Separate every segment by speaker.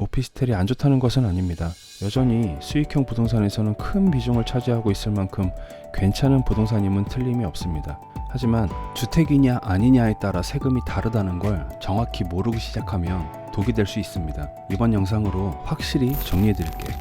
Speaker 1: 오피스텔이 안 좋다는 것은 아닙니다. 여전히 수익형 부동산에서는 큰 비중을 차지하고 있을 만큼 괜찮은 부동산임은 틀림이 없습니다. 하지만 주택이냐 아니냐에 따라 세금이 다르다는 걸 정확히 모르기 시작하면 독이 될 수 있습니다. 이번 영상으로 확실히 정리해 드릴게요.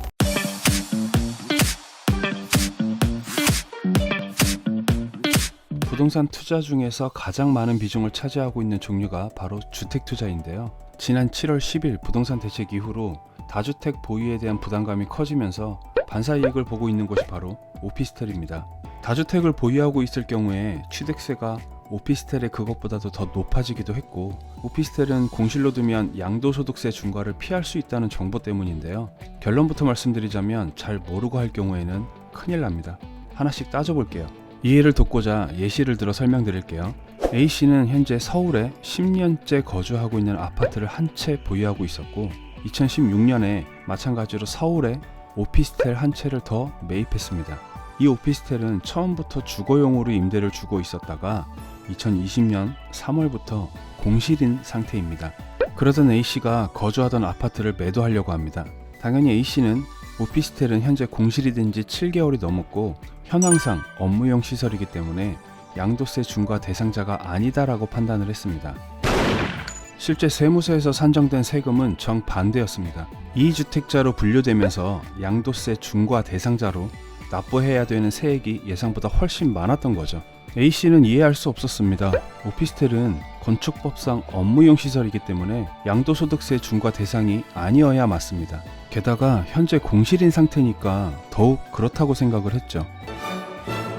Speaker 1: 부동산 투자 중에서 가장 많은 비중을 차지하고 있는 종류가 바로 주택 투자인데요. 지난 7월 10일 부동산 대책 이후로 다주택 보유에 대한 부담감이 커지면서 반사이익을 보고 있는 곳이 바로 오피스텔입니다. 다주택을 보유하고 있을 경우에 취득세가 오피스텔의 그것보다도 더 높아지기도 했고, 오피스텔은 공실로 두면 양도소득세 중과를 피할 수 있다는 정보 때문인데요. 결론부터 말씀드리자면 잘 모르고 할 경우에는 큰일 납니다. 하나씩 따져볼게요. 이해를 돕고자 예시를 들어 설명드릴게요. A씨는 현재 서울에 10년째 거주하고 있는 아파트를 한 채 보유하고 있었고, 2016년에 마찬가지로 서울에 오피스텔 한 채를 더 매입했습니다. 이 오피스텔은 처음부터 주거용으로 임대를 주고 있었다가 2020년 3월부터 공실인 상태입니다. 그러던 A씨가 거주하던 아파트를 매도하려고 합니다. 당연히 A씨는 오피스텔은 현재 공실이 된 지 7개월이 넘었고 현황상 업무용 시설이기 때문에 양도세 중과 대상자가 아니다라고 판단을 했습니다. 실제 세무서에서 산정된 세금은 정반대였습니다. 이주택자로 분류되면서 양도세 중과 대상자로 납부해야 되는 세액이 예상보다 훨씬 많았던 거죠. A씨는 이해할 수 없었습니다. 오피스텔은 건축법상 업무용 시설이기 때문에 양도소득세 중과 대상이 아니어야 맞습니다. 게다가 현재 공실인 상태니까 더욱 그렇다고 생각을 했죠.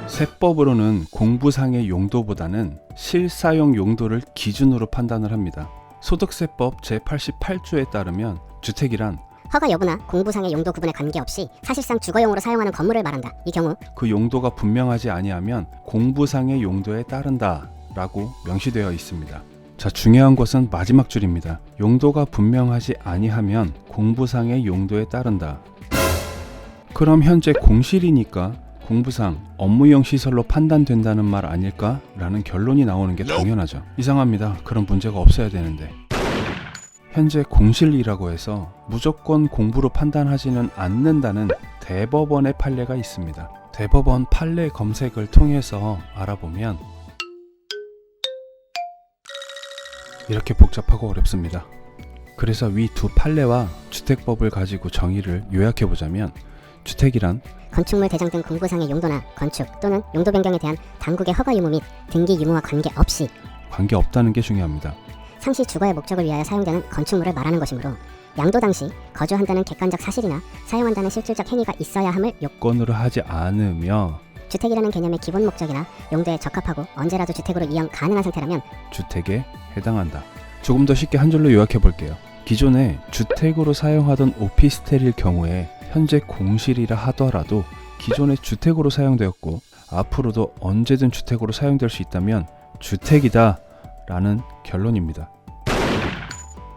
Speaker 1: 세법으로는 공부상의 용도보다는 실사용 용도를 기준으로 판단을 합니다. 소득세법 제88조에 따르면 주택이란
Speaker 2: 허가 여부나 공부상의 용도 구분에 관계없이 사실상 주거용으로 사용하는 건물을 말한다. 이 경우
Speaker 1: 그 용도가 분명하지 아니하면 공부상의 용도에 따른다 라고 명시되어 있습니다. 자, 중요한 것은 마지막 줄입니다. 용도가 분명하지 아니하면 공부상의 용도에 따른다. 그럼 현재 공실이니까 공부상 업무용 시설로 판단된다는 말 아닐까? 라는 결론이 나오는 게 당연하죠. 이상합니다. 그런 문제가 없어야 되는데. 현재 공실이라고 해서 무조건 공부로 판단하지는 않는다는 대법원의 판례가 있습니다. 대법원 판례 검색을 통해서 알아보면 이렇게 복잡하고 어렵습니다. 그래서 위 두 판례와 주택법을 가지고 정의를 요약해보자면, 주택이란
Speaker 2: 건축물 대장 등 공부상의 용도나 건축 또는 용도 변경에 대한 당국의 허가 유무 및 등기 유무와 관계없이
Speaker 1: 관계없다는 게 중요합니다.
Speaker 2: 상시 주거의 목적을 위하여 사용되는 건축물을 말하는 것이므로 양도 당시 거주한다는 객관적 사실이나 사용한다는 실질적 행위가 있어야 함을
Speaker 1: 요건으로 하지 않으며
Speaker 2: 주택이라는 개념의 기본 목적이나 용도에 적합하고 언제라도 주택으로 이용 가능한 상태라면
Speaker 1: 주택에 해당한다. 조금 더 쉽게 한 줄로 요약해 볼게요. 기존에 주택으로 사용하던 오피스텔일 경우에 현재 공실이라 하더라도 기존에 주택으로 사용되었고 앞으로도 언제든 주택으로 사용될 수 있다면 주택이다 라는 결론입니다.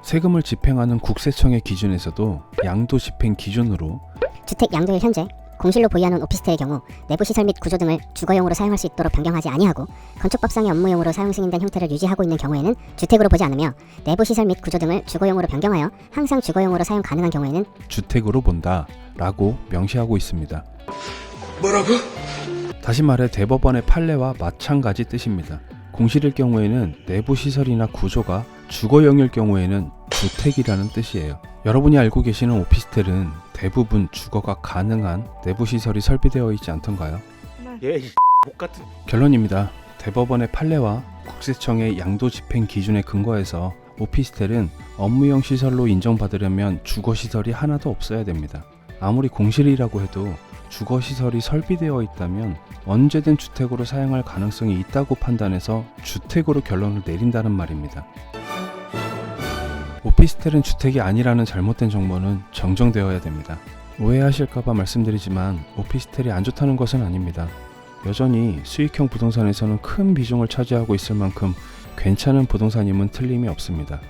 Speaker 1: 세금을 집행하는 국세청의 기준에서도 양도 집행 기준으로
Speaker 2: 주택 양도일 현재 공실로 보유하는 오피스텔의 경우 내부 시설 및 구조 등을 주거용으로 사용할 수 있도록 변경하지 아니하고 건축법상의 업무용으로 사용 승인된 형태를 유지하고 있는 경우에는 주택으로 보지 않으며 내부 시설 및 구조 등을 주거용으로 변경하여 항상 주거용으로 사용 가능한 경우에는
Speaker 1: 주택으로 본다 라고 명시하고 있습니다.
Speaker 3: 뭐라고?
Speaker 1: 다시 말해 대법원의 판례와 마찬가지 뜻입니다. 공실일 경우에는 내부 시설이나 구조가 주거용일 경우에는 주택이라는 뜻이에요. 여러분이 알고 계시는 오피스텔은 대부분 주거가 가능한 내부 시설이 설비되어 있지 않던가요?
Speaker 3: 목같은
Speaker 1: 결론입니다. 대법원의 판례와 국세청의 양도 집행 기준에 근거해서 오피스텔은 업무용 시설로 인정받으려면 주거 시설이 하나도 없어야 됩니다. 아무리 공실이라고 해도 주거 시설이 설비되어 있다면 언제든 주택으로 사용할 가능성이 있다고 판단해서 주택으로 결론을 내린다는 말입니다. 오피스텔은 주택이 아니라는 잘못된 정보는 정정되어야 됩니다. 오해하실까봐 말씀드리지만 오피스텔이 안 좋다는 것은 아닙니다. 여전히 수익형 부동산에서는 큰 비중을 차지하고 있을 만큼 괜찮은 부동산임은 틀림이 없습니다.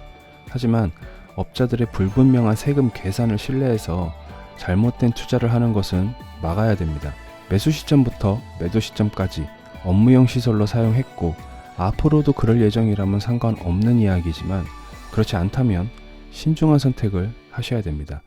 Speaker 1: 하지만 업자들의 불분명한 세금 계산을 신뢰해서 잘못된 투자를 하는 것은 막아야 됩니다. 매수 시점부터 매도 시점까지 업무용 시설로 사용했고 앞으로도 그럴 예정이라면 상관없는 이야기지만 그렇지 않다면 신중한 선택을 하셔야 됩니다.